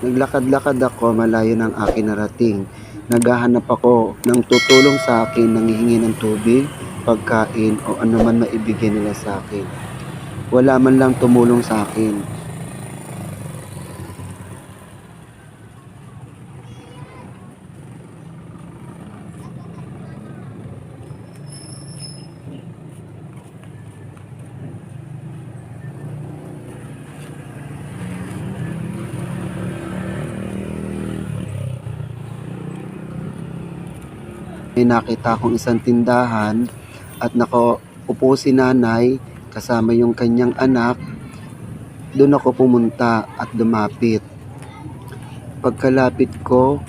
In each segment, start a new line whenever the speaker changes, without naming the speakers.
Naglakad-lakad ako malayo ng aking narating. Naghahanap ako ng tutulong sa akin, nanghihingi ng tubig, pagkain o anuman maibigay nila sa akin. Wala man lang tumulong sa akin. May nakita akong isang tindahan at nakaupo si nanay kasama yung kanyang anak. Doon ako pumunta at lumapit. Pagkalapit ko,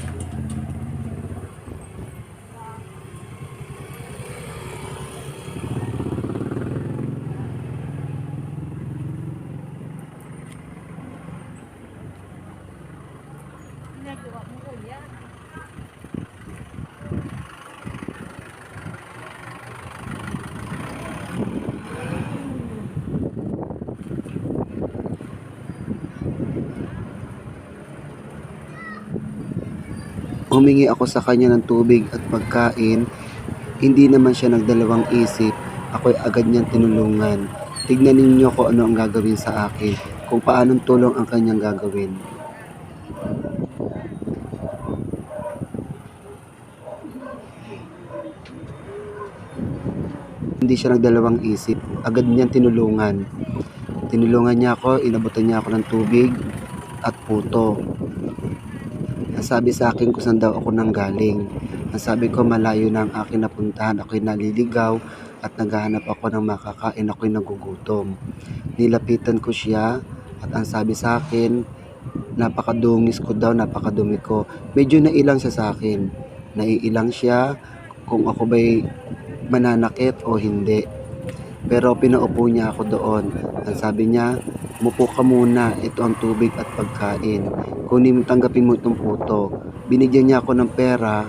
humingi ako sa kanya ng tubig at pagkain. Hindi naman siya nagdalawang isip. Ako'y agad niyang tinulungan. Tignan ninyo kung ano ang gagawin sa akin, kung paanong tulong ang kanyang gagawin. Hindi siya nagdalawang isip. Agad niyang tinulungan. Tinulungan niya ako, inabutan niya ako ng tubig at puto. Nasabi sa akin kung saan daw ako nanggaling. Nasabi ko malayo na ang aking napuntahan. Ako'y naliligaw at naghahanap ako ng makakain. Ako'y nagugutom. Nilapitan ko siya at ang sabi sa akin, napakadungis ko daw, napakadumi ko. Medyo nailang siya sa akin. Naiilang siya kung ako ba'y mananakit o hindi. Pero pinaupo niya ako doon. Ang sabi niya, umupo ka muna, ito ang tubig at pagkain. Kunin mo, tanggapin mo itong puto. Binigyan niya ako ng pera.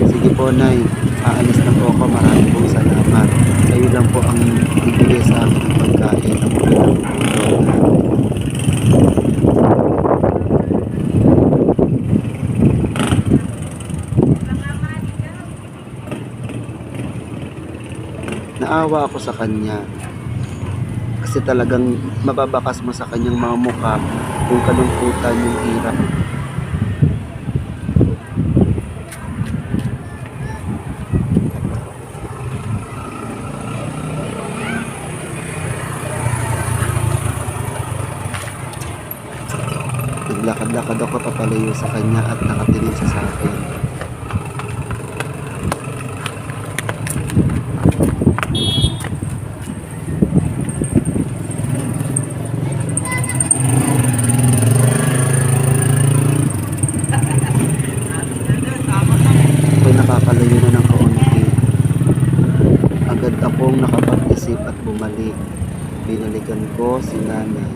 Sige po, Nay, aalis na po ako. Maraming pong salamat. Kayo lang po ang bibigay sa akin ng pagkain. Ang puto. Naawa ako sa kanya kasi talagang mababakas mo sa kanyang mga mukha kung kalungkutan yung hirap. Naglakad-lakad ako papalayo sa kanya at nakatingin siya sa akin. Ako'y nakakalayo na ng kaunti. Agad akong nakapag-isip at bumalik. Binalikan ko si nanay.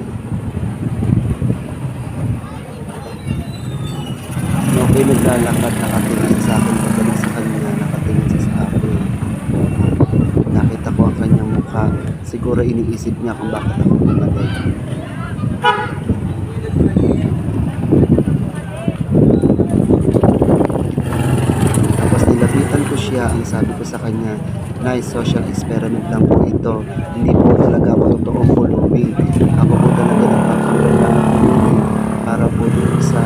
Ako'y naglalakad, nakatingin sa akin, pagdating sa kanya, nakatingin siya sa akin. Nakita ko ang kanyang mukha. Siguro iniisip niya kung bakit ako bumalik. Tapos nilapitan ko siya, ang sabi ko sa kanya, nice, social experiment lang po ito. Hindi po talaga ako totoong pulubi. Ako po talaga nagpapagawa ng pulubi para po dito sa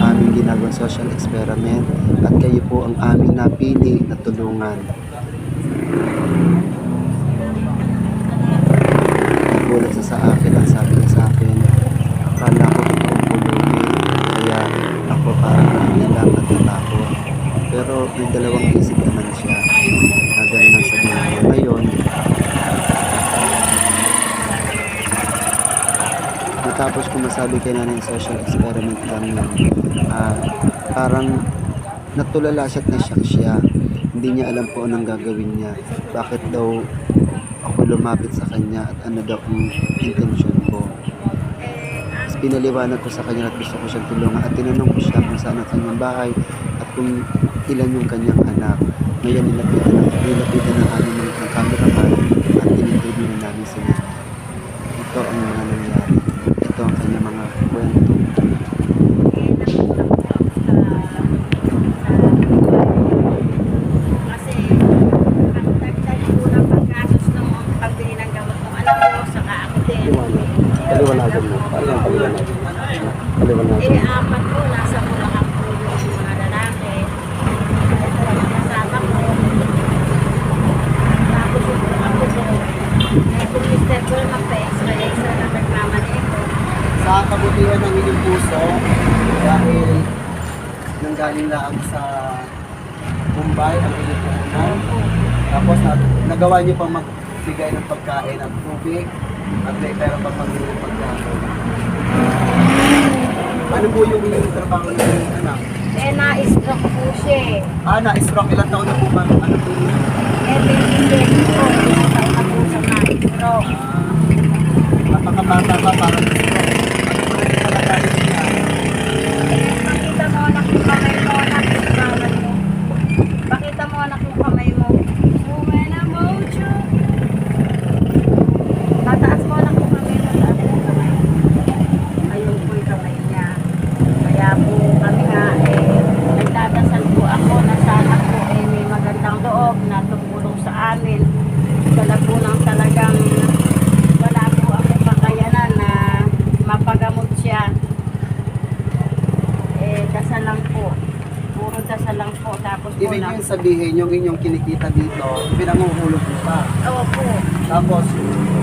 aming ginagawang social experiment at kayo po ang aming napili na tulungan. Nagulat siya sa akin, ang sabi niya sa akin, akala ko totoong pulubi, kaya ako parang nailang at natakot. Pero may dalawang isip naman siya na gano'n ang sabihin niya. Ngayon, matapos ko masabi kay nanay social experiment lang yun, parang natulala siya at nasyak siya. Hindi niya alam po anong gagawin niya. Bakit daw ako lumapit sa kanya at ano daw ang intensyon ko. Tapos pinaliwanag ko sa kanya at gusto ko siyang tulungan at tinanong ko siya kung saan ang kanyang bahay at kung ilan yung kanyang anak. Ngayon nilapitan ng aming mga cameraman at tinitibyo na namin sila. galing lang sa Mumbai, ang inyong puhunan. Tapos nagawa niyo pang magbigay ng pagkain at tubig at may pera pang magbigay ng pagkain. Ano po yung trabaho ng anak?
Na-stroke po siya eh.
Na-stroke. Ilang taon na po ba? Ano po yun?
27 po. Isang taon na po siya na-stroke.
Napakabata pa para na-stroke. Ano po na yung kalagayan niya?
Pakita mo anak yung kamay mo, anak yung kamay mo. Pakita mo anak yung kamay mo. Buwena mojo. Tataas mo anak yung kamay mo. Tataas yung kamay mo. Ayun po yung kamay niya. Kaya po kami nga nagdadasal po ako na sana po may magandang loob na tumulong sa amin. Dala po ng talagang wala po akong kakayanan na mapagamot siya. Dasal lang po. Puro dasal lang po. Tapos po
Ibig yung sabihin, yung inyong kinikita dito, pinanguhulog niyo pa.
po.
Tapos,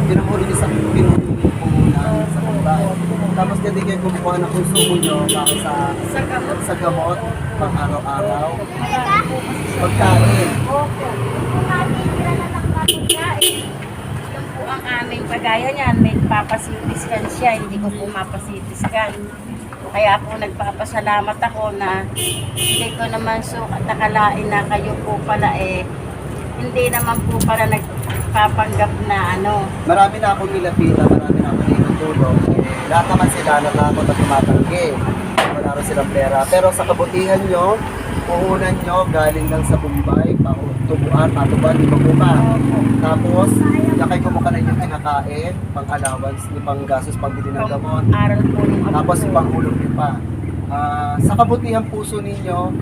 pinanguhulog niyo sa puhunan, sa Mumbai. Tapos, hindi kayo kumukuha ng konsumo niyo para sa gamot, pang araw-araw. Pagkain.
Opo. Kumatira na lang na pagkain. Yung po ang aming pagaya niyan. May papasitiskan siya. Hindi ko po mapasitiskan. Kaya po nagpapasalamat ako na hindi ko naman nakalain na kayo po pala hindi naman po pala nagpapanggap na ano.
Marami na akong nilapitan, marami na akong tinutulong. Lahat naman sila natakot at tumatanggi. Wala rin silang pera. Pero sa kabutihan nyo, puhunan nyo galing lang sa Mumbai, tubuan, patuban, di ba po ba? Tapos, yakay kumuha na yung kinakain, pang allowance, pang gastos, pang bili ng gamot.
Aral po yung
Tapos panghulog niyo pa. Sa kabutihan puso ninyo,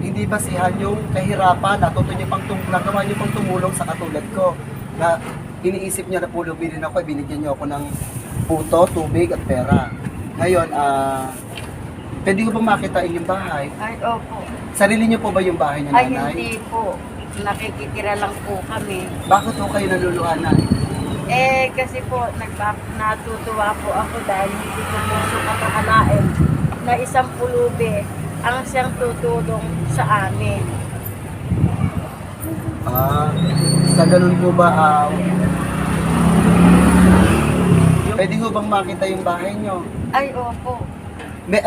hindi basihan yung kahirapan, natuto niyo nagawa niyo pang tumulong sa katulad ko. Na iniisip niya na pulong bilhin ako, binigyan niyo ako ng puto, tubig at pera. Ngayon, pwede ko ba makita inyong bahay?
Ay, opo.
Sarili niyo po ba yung bahay niya,
Ay,
nanay?
hindi po. Nakikitira lang po kami.
Bakit po kayo naluluhan na?
Kasi po, natutuwa po ako dahil hindi ko po makakalain na isang pulubi ang siyang tutulong sa amin.
Sa ganun po ba, pwede ko bang makita yung bahay niyo?
Ay, opo.
May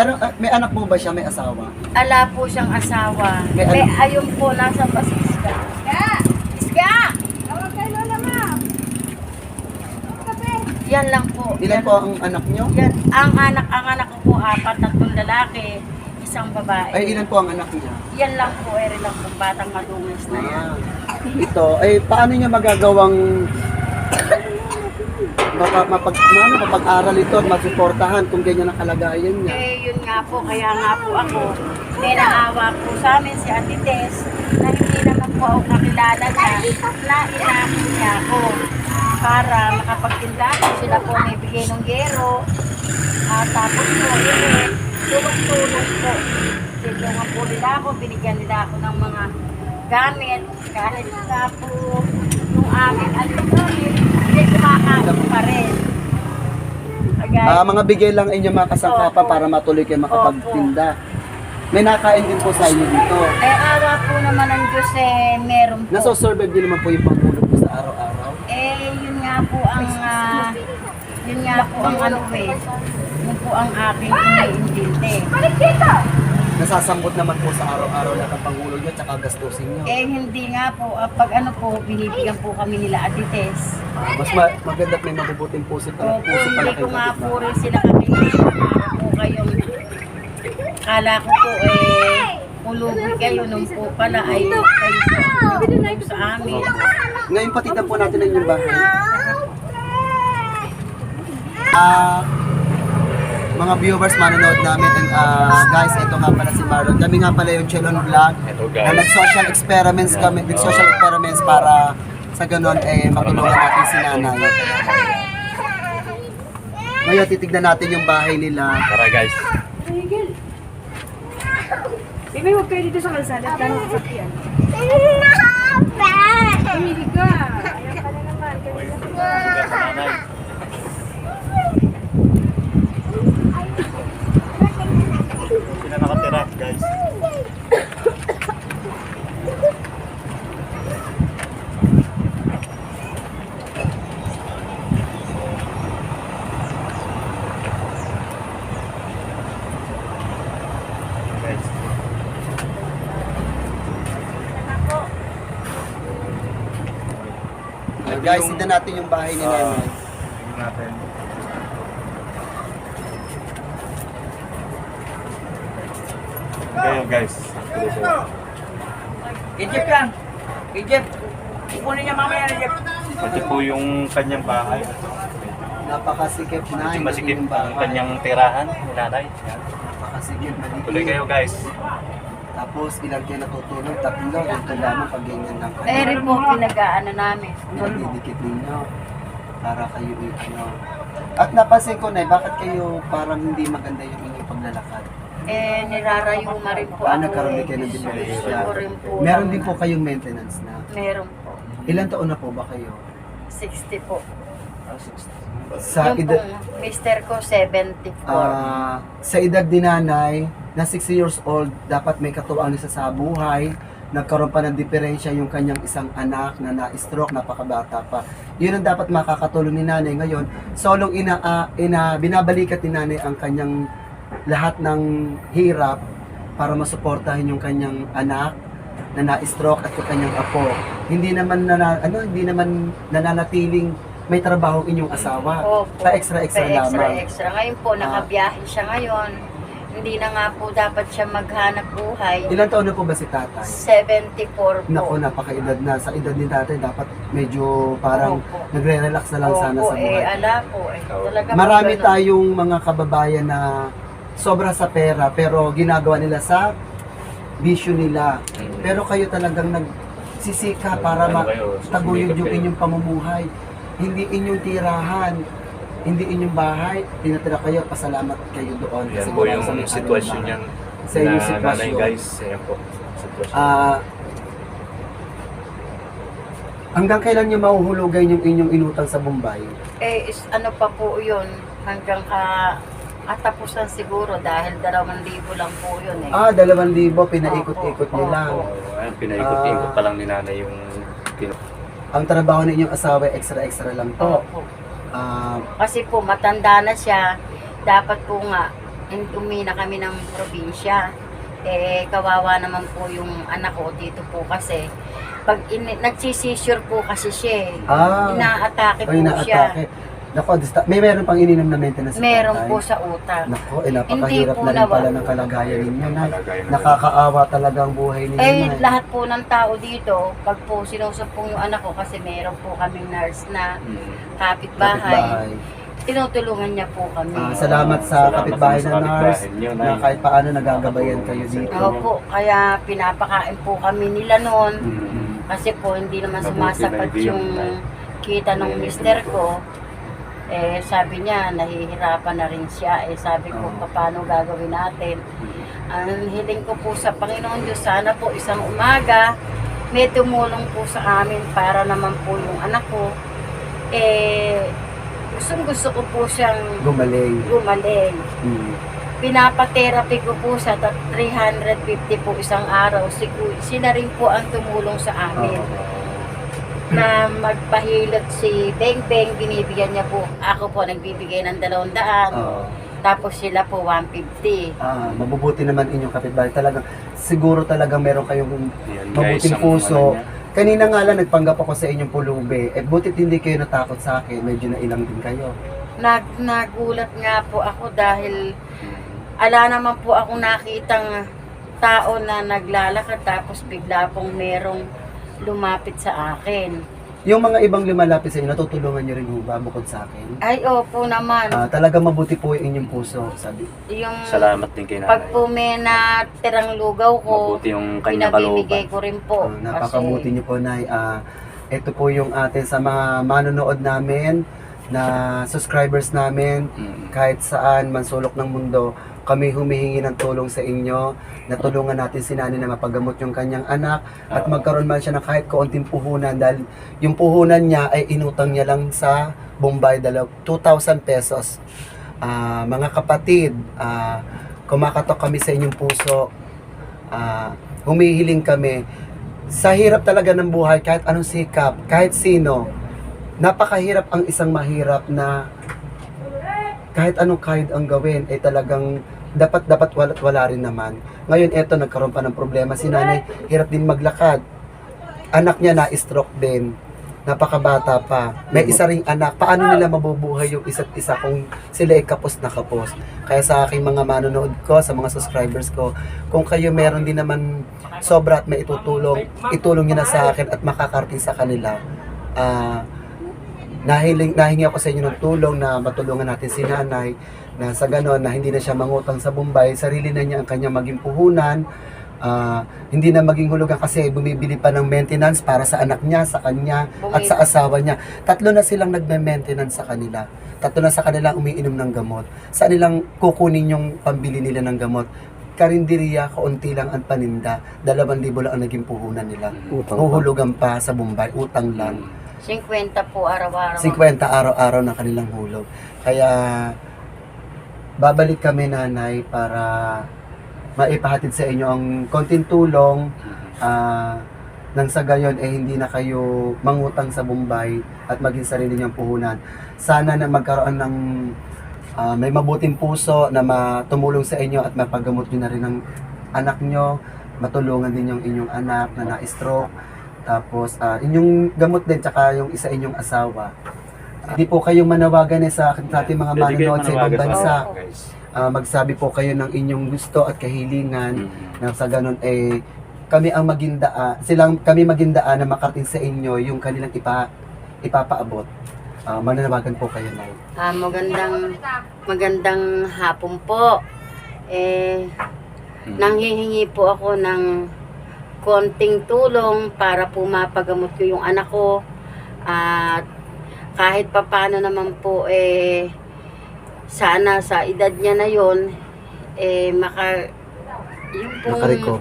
anak po ba siya? May asawa?
Ala po siyang asawa.
May
Ayun po, nasa Pasiska. Iska! Tawag kayo lola, ma'am. Yan lang po.
Ilan po ang anak niyo?
Yan. Ang anak ko po, 4, 3 lalaki, isang babae.
Ay, ilan po ang anak niya?
Yan lang po, ere lang po, batang madungis na yan.
Ito, paano niya magagawang mapag-aral ito at masuportahan kung ganyan ang kalagayan niya?
Yun nga po, kaya nga po ako, may naawa po sa amin si Ate Tess, na hindi naman po ako kakilala niya, na inako niya ako para makapagtinda ko. Sila po may bigay ng gero, tapos po, tulong-tulong po. Tulungan po nila ako, binigyan nila ako ng mga gamit, kahit na po yung amin gamit, hindi kumakain pa rin.
Mga bigay lang inyong mga kasangkapan para matuloy kayo makapagtinda. May nakain din po sa inyo dito.
Awa po naman ng Diyos meron po.
Nasosurvive din naman po yung pangulog po sa araw-araw.
Yun nga po ang yun po ang aking iniintindi.
Nasasambot naman po sa araw-araw lahat ang pangulog nyo at saka gastusin nyo.
Hindi nga po, pag binibigyan po kami nila Ate Tess.
Mas maganda at may mabubuting puso pala
Hindi ko nga
kayo.
po rin sila kami po kayong kala ko po pulubi kayo nung po pala ay kayo po sa amin.
Ngayon patitan po natin ang inyong bahay. Mga viewers, manonood namin and guys, ito nga pala si Marlon. Kami nga pala yung Chelon Vlog na nag-social experiments kami, nag-social experiments para sa ganun matulungan natin si nanay. Ngayon titignan natin yung bahay nila.
Tara guys.
Baby, huwag kayo dito sa kalsada. Dahil sa sakyan. Hindi ka. Ayan ka na naman.
Sila nakatira guys.
Guys, tignan natin yung bahay ni nanay.
Tingnan natin. Kayo guys.
Egypt yan. Egypt. Kukunin niya mamaya na Egypt.
Ito po yung kanyang bahay.
Napakasikip na.
Medyo masikip ang kanyang tirahan ni nanay. Yan.
Napakasikip.
Tuloy kayo guys.
Tapos ilan kayo natutulog? Tatlo. Ito lamang pag ganyan lang kayo.
Eh rin po pinag-aano namin.
Pinagdidikit ninyo. Para kayo ano. At napansin ko na, bakit kayo parang hindi maganda yung inyong paglalakad?
Eh nirarayuma rin po
Paano
ako
nagkaroon
eh.
din kayo ng diferensya?
Gusto ko rin po
Meron
ng-
din po kayong maintenance na.
Meron po.
Ilan taon na po ba kayo?
60 po.
Sa
Yung
edad,
pong mister ko 74.
sa edad ni nanay, na 60 years old, dapat may katuwang isa sa buhay. Nagkaroon pa ng diferensya yung kanyang isang anak na na-stroke, napakabata pa. Yun ang dapat makakatulong ni nanay ngayon. Solong binabalikat ni nanay ang kanyang lahat ng hirap para masuportahan yung kanyang anak na na-stroke at yung kanyang apo. Hindi naman nananatiling may trabaho inyong asawa.
Opo.
Pa-extra-extra lamang.
Extra. Ngayon po, nakabiyahe siya ngayon. Hindi na nga po dapat siya maghanap buhay.
Ilan taon na po ba si tatay?
74 po.
Naku, napakaedad na. Sa edad ni tatay, dapat medyo parang
Opo.
nagre-relax na lang sana sa
Opo,
buhay.
ala po. Talaga po
Marami
ganun.
tayong mga kababayan na sobra sa pera, pero ginagawa nila sa bisyo nila. Pero kayo talagang nagsisika para
Ano kayo,
taguyod
susumikap
yung
kayo.
inyong pamumuhay. Hindi inyong tirahan, hindi inyong bahay, tinatira kayo, pasalamat kayo doon.
Yan
Kasi
po
wala
yung
sa may
sitwasyon
ano,
niyan.
Sa inyong
Na
sitwasyon.
nanay guys. Ayan po. Sitwasyon.
Hanggang kailan nyo mahuhulugan yung inyong inutang sa Bombay?
Ano pa po yun, hanggang katapusan siguro dahil 2,000 lang po yun eh.
2,000, pinaikot-ikot nyo
Opo.
lang.
Ayan, pinaikot-ikot pa lang ni nanay yung
Ang trabaho ng inyong asawa, extra-extra lang to.
Opo.
Ah,
Kasi po matanda na siya, dapat po nga umina kami ng probinsya. Kawawa naman po yung anak ko dito po kasi pag nagsisisure po kasi siya inaatake po siya.
inaatake. Nako, may meron pang ininom na maintenance. sa
Meron
tatay?
po sa utak.
Nako, napakahirap
Hindi po
na rin pala
nawa-
ng kalagayan ninyo, Nay.
kalagayan.
Nakakaawa talaga ang buhay ninyo, Nay.
Lahat po ng tao dito, pag po sinusumpong yung anak ko kasi meron po kaming nurse na kapitbahay, tinutulungan niya po kami.
Salamat sa
Salamat
kapitbahay
sa
na nurse
kapitbahay niyo,
na
Nay.
kahit paano nagagabayan kayo dito.
Opo, kaya pinapakain po kami nila noon. Kasi po hindi naman
Mabuti
sumasapat
na idea,
yung
Nay.
kita ng mister ko. Sabi niya, nahihirapan na rin siya. Sabi ko, paano gagawin natin? Ang hiling ko po sa Panginoon Diyos, sana po isang umaga, may tumulong po sa amin para naman po yung anak ko. Gusto ko po siyang
Gumaling.
gumaling.
Hmm.
Pinapatherapy ko po sa 350 po isang araw. Sila rin po ang tumulong sa amin. Na magpahilot si Beng Beng, binibigyan niya po. Ako po nagbibigay ng 200.
Oo.
Tapos sila po 150.
Mabubuti naman inyong kapitbahay. Talagang, siguro talagang meron kayong
Yan, guys,
mabuting
ang
puso.
ano niya.
Kanina nga lang, nagpanggap ako sa inyong pulube. Butit hindi kayo natakot sa akin. Medyo nailang din kayo.
Nagulat nga po ako dahil ala naman po ako nakitang tao na naglalakad tapos bigla pong merong lumapit sa akin.
Yung mga ibang lumalapit sa inyo, natutulungan nyo rin ho ba bukod sa akin?
Ay, opo naman.
Talagang mabuti po yung inyong puso, sabi.
Yung
Salamat din kay
pag
nanay.
po may natirang lugaw ko,
Mabuti yung kanyang kalooban.
pinabibigay ko rin po.
Napakabuti niyo po, Nay. Ito po yung atin sa mga manonood namin, na subscribers namin, kahit saan, mansulok ng mundo, kami humihingi ng tulong sa inyo, na tulungan natin si nanay na mapagamot yung kanyang anak, at magkaroon man siya ng kahit kaunting puhunan, dahil yung puhunan niya ay inutang niya lang sa Bombay, 2,000 pesos. Mga kapatid, kumakatok kami sa inyong puso, humihiling kami, sa hirap talaga ng buhay, kahit anong sikap, kahit sino, napakahirap ang isang mahirap na kahit anong kahit ang gawin ay talagang dapat wala rin naman. Ngayon eto nagkaroon pa ng problema si nanay, hirap din maglakad. Anak niya na stroke din. napakabata pa. May isa ring anak. Paano nila mabubuhay yung isa't isa kung sila ay kapos na kapos? Kaya sa aking mga manonood ko, sa mga subscribers ko, kung kayo meron din naman sobra at may itulong nyo na sa akin at makakarating sa kanila. Nahingi ako sa inyo ng tulong na matulungan natin si nanay na sa ganon na hindi na siya mangutang sa Bombay, sarili na niya ang kanyang maging puhunan, hindi na maging hulugan kasi bumibili pa ng maintenance para sa anak niya, sa kanya at sa asawa niya. 3 na silang nagme-maintenance sa kanila. 3 na sa kanila umiinom ng gamot. Saan nilang kukunin yung pambili nila ng gamot? Karinderiya, kaunti lang ang paninda, 2,000 lang ang naging puhunan nila. Huhulugan pa sa Bombay, utang lang.
50 po araw-araw.
50 araw-araw na kanilang hulog. Kaya babalik kami nanay para maipahatid sa inyo ang konting tulong nang sa gayon hindi na kayo mangutang sa Bombay at maging sarili niyong puhunan. Sana na magkaroon ng may mabuting puso na tumulong sa inyo at mapagamot niyo na rin ang anak niyo, matulungan din yung inyong anak na na-stroke. Tapos, inyong gamot din, tsaka yung isa inyong asawa. Hindi po kayong manawagan sa ating mga manonood sa ibang bansa. Magsabi po kayo ng inyong gusto at kahilingan na sa ganun kami ang maging daan na makarating sa inyo yung kanilang ipapaabot. Mananawagan po kayo na.
Magandang hapon po. Nanghihingi po ako ng konting tulong para po mapagamot ko yung anak ko at kahit papano naman po sana sa edad niya na yon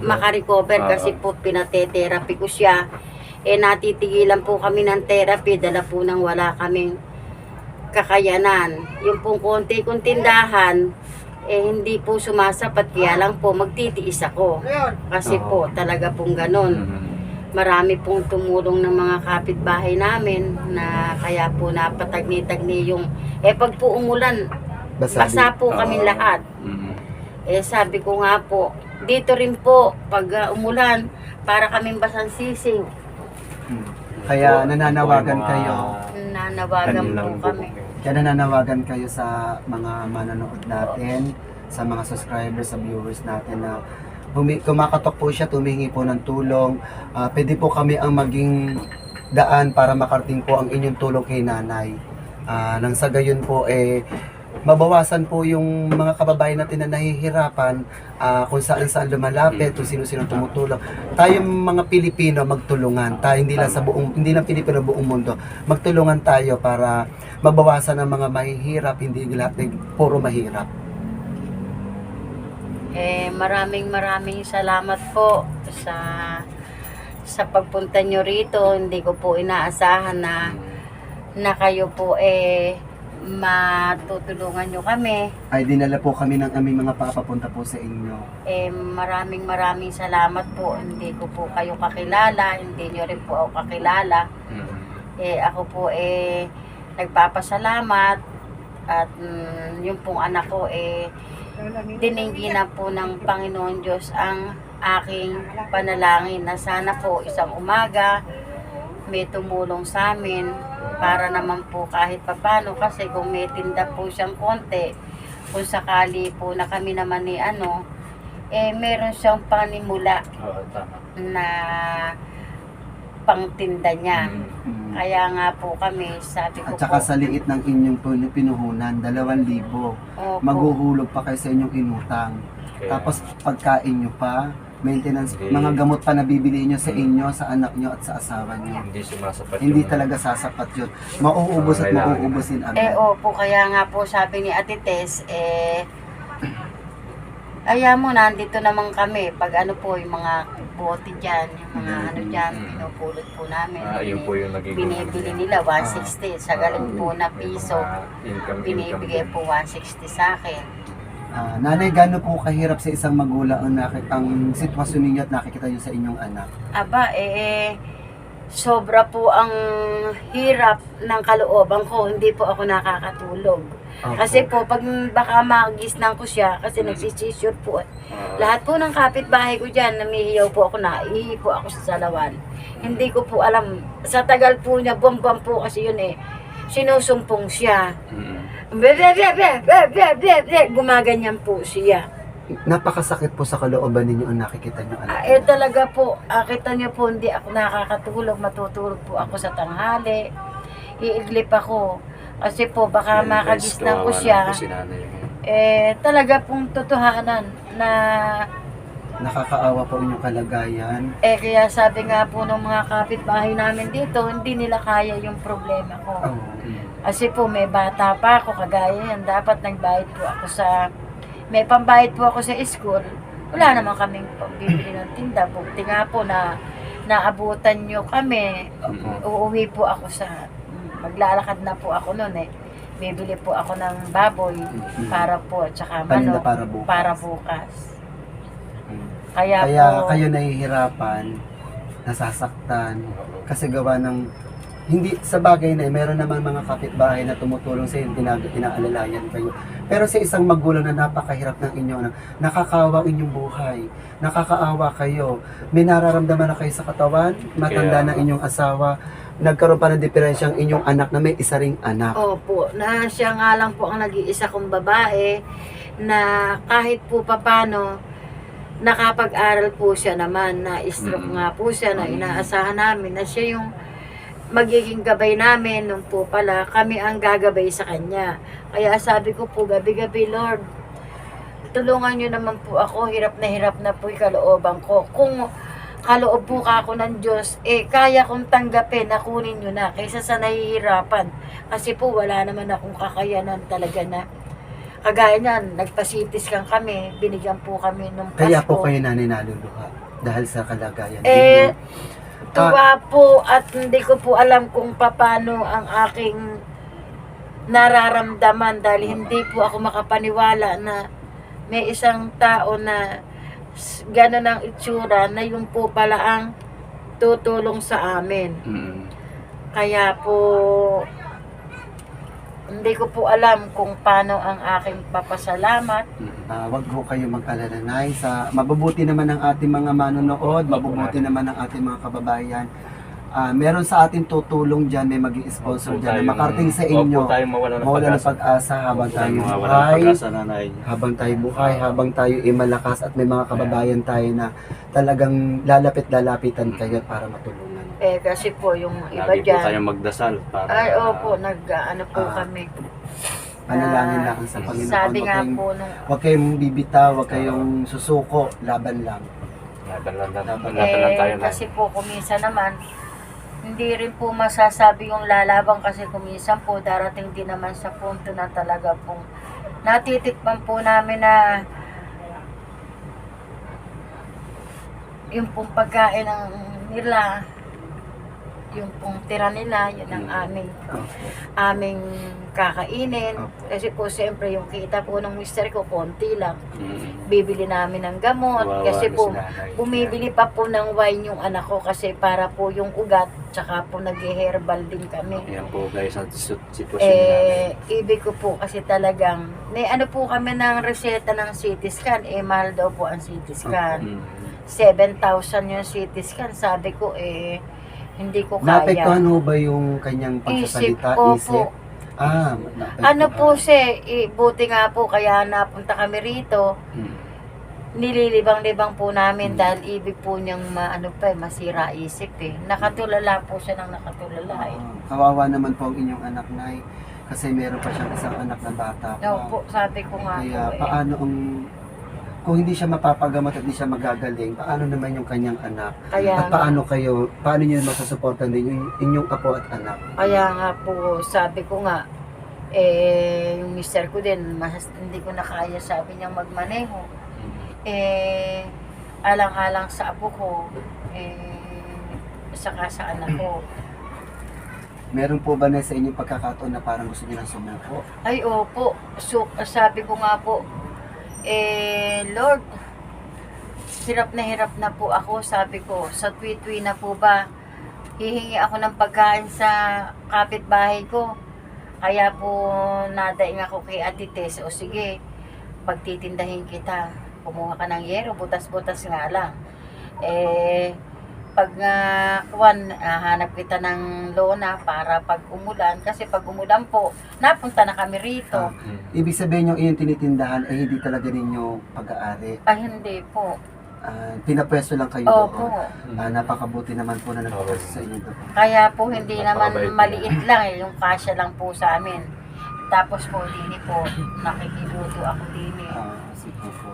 makarecover kasi po pinate-therapy ko siya. Natitigilan po kami ng therapy, dala po nang wala kaming kakayanan. Yung pong konti-kong tindahan hindi po sumasapat, kaya lang po magtitiis ako. Kasi po talaga pong ganon. Marami pong tumulong ng mga kapitbahay namin na kaya po napatagni-tagni yung pag po umulan, basa po kami lahat. Sabi ko nga po, dito rin po pag umulan, para kaming basang sisiw.
Kaya nananawagan kayo.
Nananawagan po kami.
Kaya nananawagan kayo sa mga manonood natin, sa mga subscribers, sa viewers natin na kumakatok po siya, tumingi po ng tulong. Pwede po kami ang maging daan para makarating po ang inyong tulong kay nanay. Nang sa gayon po mabawasan po yung mga kababayan natin na nahihirapan kung saan lumalapit, kung sino-sino tumutulong. Tayong mga Pilipino magtulungan. Tayo hindi lang Pilipino, buong mundo. Magtulungan tayo para mabawasan ang mga mahihirap, hindi lahat puro mahirap.
Maraming salamat po sa pagpunta nyo rito. Hindi ko po inaasahan na kayo po matutulungan nyo kami.
Ay dinala po kami ng aming mga papapunta po sa inyo.
Maraming salamat po. Hindi ko po kayo kakilala, hindi nyo rin po ako kakilala. Ako po nagpapasalamat at yung pong anak ko tininggi na po ng Panginoon Diyos ang aking panalangin na sana po isang umaga may tumulong sa amin para naman po kahit papano, kasi kung may tinda po siyang konti, kung sakali po na kami naman meron siyang panimula na pangtinda niya. Kaya nga po kami, sabi ko
At saka
po,
sa liit ng inyong pinuhunan, 2,000. Maghuhulog pa kayo sa inyong inutang. Tapos pagkain nyo pa, maintenance, mga gamot pa na bibili nyo sa inyo, sa anak nyo at sa asawa nyo.
Hindi sumasapat
Hindi
yung-
talaga sasapat yun. Mauubos at mauubusin agad.
opo, kaya nga po sabi ni Ate Tess, mo, nandito naman kami. Pag po, yung mga bote dyan, yung mga dyan, pinupulot po namin.
yun po yung nagiging
Binibili nila 160. Sa galing po na piso, binibigay po 160 sa akin.
Nanay, gaano po kahirap sa isang magulang ang sitwasyon ninyo at nakikita nyo sa inyong anak?
Aba, sobra po ang hirap ng kalooban ko, hindi po ako nakakatulog.
Opo.
Kasi po, pag baka magisnan ko siya, kasi nagsisisure po. Lahat po ng kapitbahay ko dyan, namihiyaw po ako, naihi po ako sa salawan. Hindi ko po alam, sa tagal po niya, buwang-buwang po kasi yun eh, sinusumpong siya. Gumaganyan po siya.
Napakasakit po sa kalooban ninyo ang nakikita nyo anak.
Talaga po, kita niyo po, hindi ako nakakatulog, matutulog po ako sa tanghali, iiglip ako, kasi po baka makagisnan ko siya.
Si nanay.
Talaga pong totohanan na,
Nakakaawa po inyong kalagayan.
kaya sabi nga po ng mga kapitbahay namin dito, hindi nila kaya yung problema ko.
Oh.
Kasi po may bata pa ako, kagaya yan, dapat nagbayad po ako may pambayad po ako sa school. Wala naman kaming pambibili ng tinda. Bukti nga po na naabutan nyo kami. Uuwi po ako maglalakad na po ako noon eh. Bibili po ako ng baboy para po, tsaka
Paninda
manok
para bukas.
para bukas.
Kaya
po,
kayo nahihirapan, nasasaktan, kasi gawa ng, hindi sa bagay na meron naman mga kapitbahay na tumutulong sa inyo, inaalalayan kayo. Pero sa isang magulang na napakahirap ng inyo, nakakaawa ang inyong buhay, nakakaawa kayo, may nararamdaman na kayo sa katawan, matanda na inyong asawa, nagkaroon pa ng diferensya ang inyong anak na may isa ring anak.
opo, na siya nga lang po ang nag-iisa kong babae na kahit po papano nakapag-aral po siya naman, na stroke nga po siya, na inaasahan namin na siya yung magiging gabay namin nung po pala kami ang gagabay sa kanya. Kaya sabi ko po gabi-gabi, Lord, tulungan nyo naman po ako, hirap na po yung kalooban ko. Kung kaloob po ka ako ng Diyos, kaya kong tanggapin na kunin nyo na kaysa sa nahihirapan. Kasi po wala naman akong kakayanan talaga na kagaya niyan, nagpa-CT scan kami, binigyan po kami nung Pasko.
Kaya po kayo nanay naluluha dahil sa kalagayan
Tuwa po at hindi ko po alam kung paano ang aking nararamdaman dahil hindi po ako makapaniwala na may isang tao na gano'n ang itsura na yung po pala ang tutulong sa amin. Kaya po hindi ko po alam kung paano ang aking papasalamat.
Wag ho kayo mag-alala, Nay. Mabubuti naman ang ating mga manonood, mabubuti naman ang ating mga kababayan. Meron sa ating tutulong dyan, may mag-i-sponsor dyan na makarating sa inyo.
Huwag po tayo mawala ng
Mawala ng
pag-asa.
pag-asa habang tayo
Mawala ng
buhay.
pag-asa, nanay.
Habang tayo buhay, habang tayo malakas at may mga kababayan tayo na talagang lalapitan kayo para matulungan.
Kasi po yung iba
Lagi po
dyan.
tayong magdasal para
Opo, nag-ano po kami.
Panalangin lang sa Panginoon.
Sabi nga po nung
Huwag kayong bibitaw, huwag kayong susuko, laban lang.
laban lang tayo na.
kasi po kuminsan naman hindi rin po masasabi yung lalaban kasi kuminsan po darating din naman sa punto na talaga pong natitikman po namin na yung pong pagkain ng nila, yung pong tira nila, yun ang aming kakainin. Kasi po siyempre yung kita po ng mister ko konti lang. Bibili namin ng gamot.
Kawawa
Kasi
na
po
si nanay.
bumibili pa po ng wine yung anak ko kasi para po yung ugat. Tsaka po nag-herbal din kami.
Yan po guys ang sitwasyon namin.
Ibig ko po kasi talagang may ano po kami ng reseta ng CT scan. Mahal daw po ang CT scan. 7,000 yung CT scan. Sabi ko hindi ko kaya.
Naapektuhan ho ba yung kanyang pagsasalita?
Opo.
Naapektuhan.
Ano po siya, buti nga po kaya napunta kami rito. Nililibang-libang po namin dahil ibig po niyang masira isip Nakatulala po siya ng nakatulala
Kawawa naman po ang inyong anak, Nay. Kasi meron pa siyang isang anak na bata pa.
Opo, sabi ko nga
Kaya
po
paano kung hindi siya mapapagamot at hindi siya magagaling, paano naman yung kanyang anak?
Kaya
At paano niyo masusuportan din yung inyong apo at anak?
Kaya nga po, sabi ko nga, yung mister ko din, hindi ko na kaya sabi niyang magmaneho. Alang-alang sa apo ko, saka sa anak ko.
Meron po ba na sa inyong pagkakataon na parang gusto niyo nang sumuko?
Ay, opo. So, sabi ko nga po, Lord, hirap na po ako. Sabi ko, sa twi-twi na po ba, hihingi ako ng pagkain sa kapitbahay ko. Kaya po nadaing ako kay Ate Tess, o sige, pagtitindahin kita. Kumuha ka ng yero, butas-butas nga lang. Pag hanap kita ng lona para pag umulan, kasi pag umulan po, napunta na kami rito.
Ibig sabihin yung iyong tinitindahan ay hindi talaga ninyo pag-aari.
Ay, hindi po.
Pinapwesto lang kayo
Opo.
doon. Napakabuti naman po na nagpapwesto sa inyo doon.
Kaya po hindi naman
Napakabait
maliit lang yung kasya lang po sa amin. Tapos po dini po nakikiluto ako dini.
Sige po.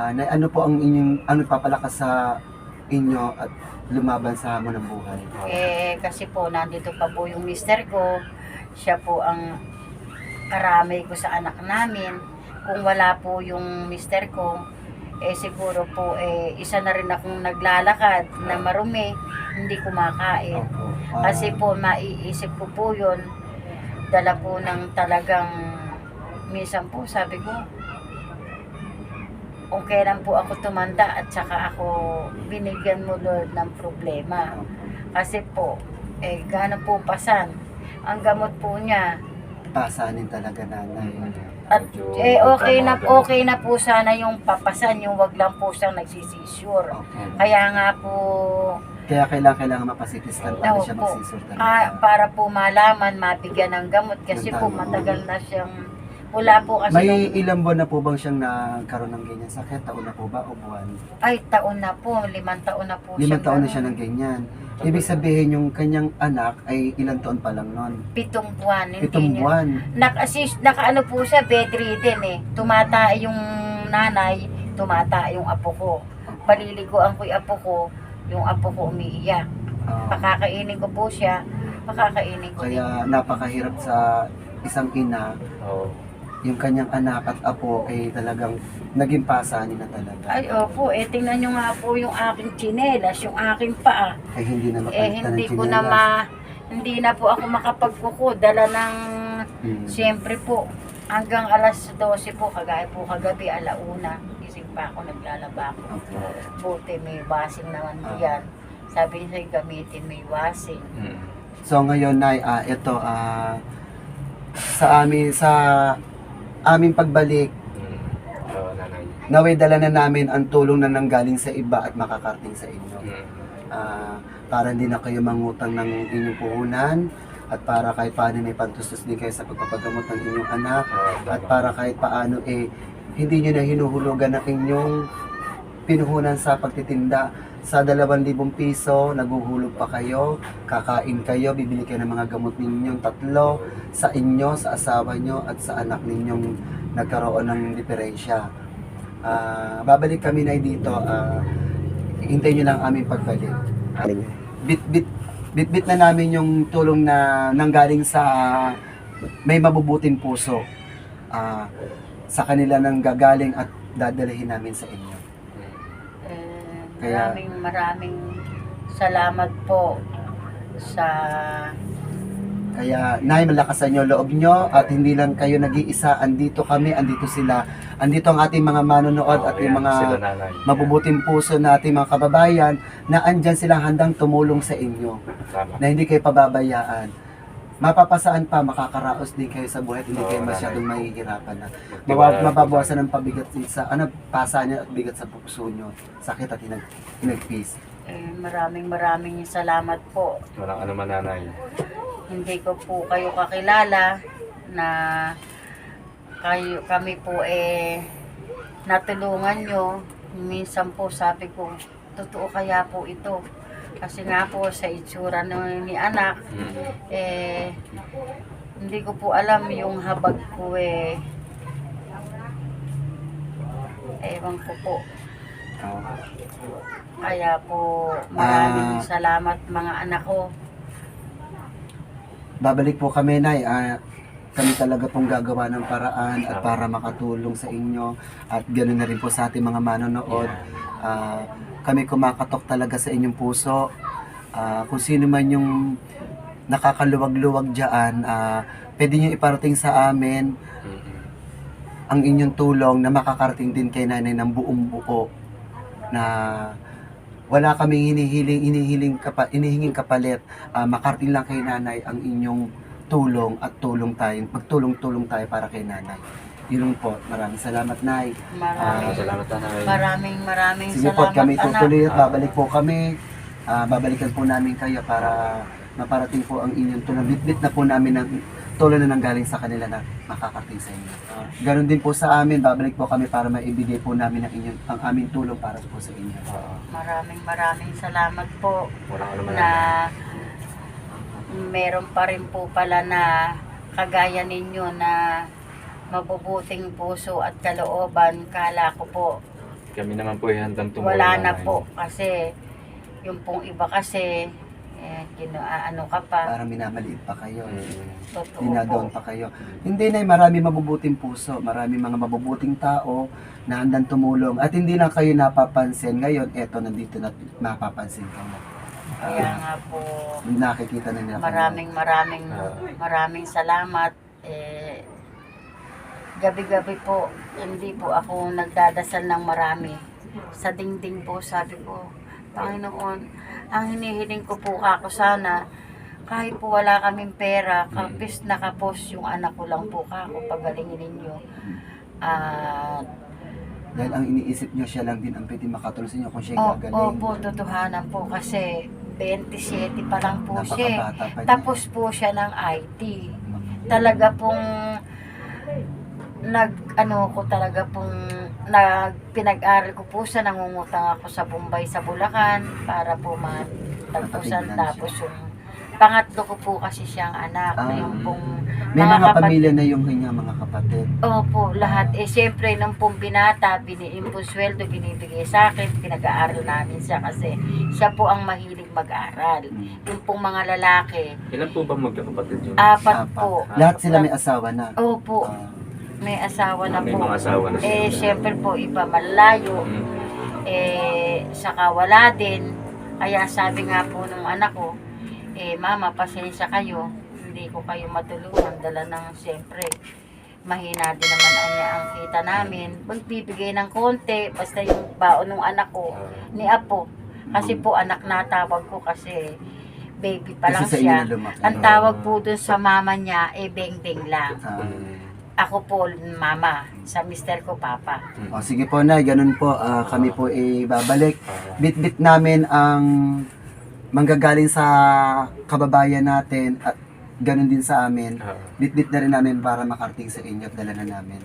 Ano po ang inyong papalakas sa inyo at lumaban sa hamon ng buhay?
Kasi po nandito pa po yung mister ko. Siya po ang karamay ko sa anak namin. Kung wala po yung mister ko, siguro po isa na rin akong naglalakad na marumi, hindi kumakain.
Opo.
Kasi po maiisip ko po yun, dala po ng talagang, minsan po sabi ko, kung kailan po ako tumanda at saka ako binigyan mo Lord ng problema. Kasi po, gano'n po pasan. Ang gamot po niya,
Pasanin talaga, nanay.
at
Medyo
okay na po sana yung papasan, yung wag lang po siyang nagsisisure.
Okay.
Kaya nga po,
Kaya kailangan mapasitiskan para siya
po,
magsisurtan.
para po malaman, mabigyan ng gamot kasi po
Tama.
matagal na siyang, wala po kasi
May ilang buwan na po bang siyang nagkaroon ng ganyan sakit? Taon na po ba o buwan?
ay taon na po, 5 taon na po
5 taon na
ganun.
siya ng ganyan. Ibig sabihin yung kanyang anak ay ilang taon pa lang nun?
7 buwan.
7 buwan.
Nakaano po siya, bedridden Tumata yung nanay, tumata yung apo ko. Paliliguan ko yung apo ko, yung apo ko umiiyak. Pakakainin ko po siya, pakakainin ko.
Kaya napakahirap sa isang ina,
Oo.
yung kanyang anak at apo ay talagang naging pasanin na talaga.
Ay, opo, tingnan nyo nga po yung aking tsinelas, yung aking paa.
Ay hindi na mapalitan ng
Hindi ko na hindi na po ako makapagkuko. Dala ng, siyempre po, hanggang alas 12 po, kagaya po kagabi, alauna. Gising pa ako, naglalaba ako. Buti, may washing naman yan. Sabi niya, gamitin may washing.
So ngayon, Nay, ito, sa aming pagbalik,
Oo, nanay.
naway dala na namin ang tulong na nanggaling sa iba at makakarating sa inyo. Para hindi na kayo mangutang ng inyong puhunan at para kahit paano may pantustos din kayo sa pagpapagamot ng inyong anak at para kahit paano hindi nyo na hinuhulugan ng inyong pinuhunan sa pagtitinda. Sa 2,000 piso, naguhulog pa kayo, kakain kayo, bibili kayo ng mga gamot ninyong 3 sa inyo, sa asawa nyo at sa anak ninyong nagkaroon ng diferensya. Babalik kami na dito, hintayin nyo lang aming pagbalik. Bit na namin yung tulong na nanggaling sa may mabubuting puso. Sa kanila nang gagaling at dadalhin namin sa inyo.
Maraming salamat po sa
Kaya, Nay, malakasan nyo loob nyo at hindi lang kayo nag-iisa. Andito kami, andito sila. Andito ang ating mga manonood at yung mga mabubuting puso na ating mga kababayan na andyan silang handang tumulong sa inyo.
Tama.
Na hindi kayo pababayaan. Mapapasaan pa, makakaraos din kayo sa buhay at hindi kayo masyadong mahihirapan na. Mababawasan ang pabigat sa, pasa niya at bigat sa puso nyo. Sakit at hinagpis.
maraming salamat po.
Walang ano man, nanay.
Hindi ko po kayo kakilala na kami po natulungan nyo. Minsan po sabi ko, totoo kaya po ito. Kasi nga po sa itsura ni anak, hindi ko po alam yung habag ko ewan ko po. Kaya po maraming salamat mga anak ko.
Babalik po kami, Nay. Kami talaga pong gagawa ng paraan at para makatulong sa inyo at ganoon na rin po sa ating mga manonood. Kami kumakatok talaga sa inyong puso. Kung sino man yung nakakaluwag-luwag dyan, pwede nyo iparating sa amin ang inyong tulong na makakarating din kay nanay ng buong buo na wala kaming hinihinging kapalit. Makarating lang kay nanay ang inyong tulong at magtulong-tulong tayo para kay nanay. Yun po, maraming salamat, Nay.
Salamat nanay.
Maraming
Sige po,
salamat,
kami
anak.
tutuloy at babalik po kami. Babalikan po namin kayo para maparating po ang inyong tulong. Bit-bit na po namin ang tulong na nanggaling sa kanila na makakarating sa inyo. Ganon din po sa amin, babalik po kami para maibigay po namin ang aming tulong para po sa inyo.
Maraming salamat po
Walang ano man
na meron pa rin po pala na kagaya ninyo na mabubuting puso at kalooban. Kala ko po
Kami naman po ay handang tumulong.
wala na
nanay.
po kasi yung pong iba kasi ano ka pa.
Parang minamaliit pa kayo.
Totoo po.
Dinadoon pa kayo. Hindi na, marami mabubuting puso, marami mga mabubuting tao na handang tumulong. At hindi na kayo napapansin. Ngayon, eto, nandito na mapapansin ka na.
Kaya nga po,
Nakikita na nila.
maraming salamat. Gabi-gabi po, hindi po ako nagdadasal ng marami. Sa dingding po, sabi ko, Panginoon, ang hinihiling ko po ako sana, kahit po wala kaming pera, kapis na kapos yung anak ko lang po kako, pagalingin ninyo. At
Dahil ang iniisip niyo, siya lang din ang pwede makatulong sa inyo kung siya gagaling.
opo, totohanan po kasi 27 pa lang po siya.
Napakabata pa niya.
Tapos po siya ng IT. Talaga pong pinag-aral ko po siya, nangungutang ako sa Bombay, sa Bulacan para po matagpusan.
Mapatignan
Tapos yung pangatlo ko po kasi siyang anak na yung pong
May mga pamilya na yung kanyang mga kapatid.
Opo, lahat. Siyempre, nung pong binata, yung sweldo binibigay sa akin, pinag-aaral namin siya kasi siya po ang mahilig mag-aral. Yung pong mga lalaki,
Ilan po ba magkakapatid yun?
4 po.
Lahat sila may asawa na.
Opo,
Ah,
may asawa na
May
po.
mga asawa na sila.
Siyempre po, iba malayo. Saka wala din. Kaya sabi nga po nung anak ko, mama, pasensya kayo. Hindi ko kayo matulungan. Dala ng siyempre, mahina din naman niya ang kita namin. Magbibigay ng konti, basta yung baon ng anak ko, ni Apo. Kasi po anak na tawag ko kasi baby pa lang
Kasi sa inyo
siya.
na lumaki.
Ang tawag po dun sa mama niya, beng-beng lang. Ako po, mama. Sa mister ko, papa.
Sige po, Nay, ganun po. Kami po babalik. Bit-bit namin ang manggagaling sa kababayan natin at ganun din sa amin. Bit-bit na rin namin para makarating sa inyo at dala na namin.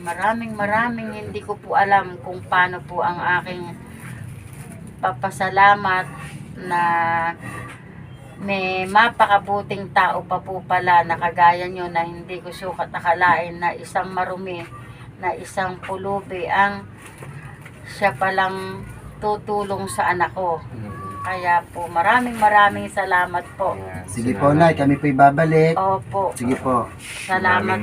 Maraming hindi ko po alam kung paano po ang aking papasalamat na may mapakabuting tao pa po pala na kagaya nyo na hindi ko sukat nakalain na isang marumi, na isang pulubi ang siya palang tutulong sa anak ko. Kaya po maraming salamat po.
Sige po, Nay, kami po babalik.
Opo,
Sige po.
salamat.